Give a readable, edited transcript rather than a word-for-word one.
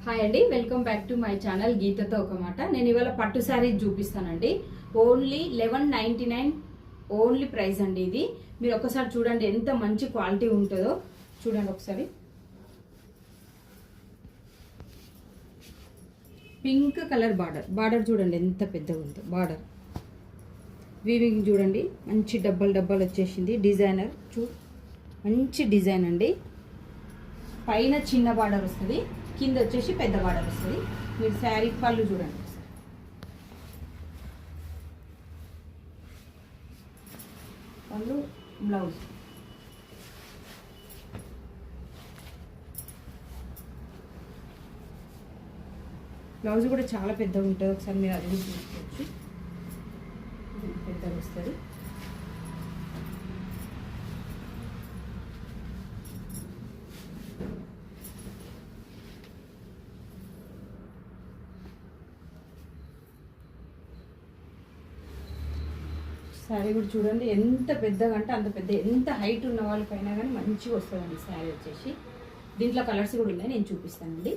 Hi అండి, welcome back to my channel గీతతో ఒక మాట. నేను ఇవాళ పట్టు శారీ చూపిస్తానండి. ఓన్లీ 1199 ఓన్లీ ప్రైస్ అండి. ఇది మీరు ఒకసారి చూడండి, ఎంత మంచి క్వాలిటీ ఉంటుందో చూడండి ఒకసారి. పింక్ కలర్ బార్డర్ చూడండి ఎంత పెద్దగా ఉందో బార్డర్. వీవింగ్ చూడండి, మంచి డబ్బాలు వచ్చేసింది. డిజైనర్ మంచి డిజైన్ అండి. పైన చిన్న బార్డర్ వస్తుంది, కింద వచ్చేసి పెద్ద బార్డర్ వస్తుంది. మీరు శారీ పళ్ళు చూడండి, పళ్ళు బ్లౌజ్. బ్లౌజ్ కూడా చాలా పెద్దగా ఉంటుంది, ఒకసారి మీరు అది చూసుకోవచ్చు. పెద్దగా వస్తుంది. శారీ కూడా చూడండి ఎంత పెద్దగా అంటే అంత పెద్ద, ఎంత హైట్ ఉన్న వాళ్ళకైనా కానీ మంచిగా వస్తుందండి శారీ వచ్చేసి. దీంట్లో కలర్స్ కూడా ఉన్నాయి, నేను చూపిస్తానండి.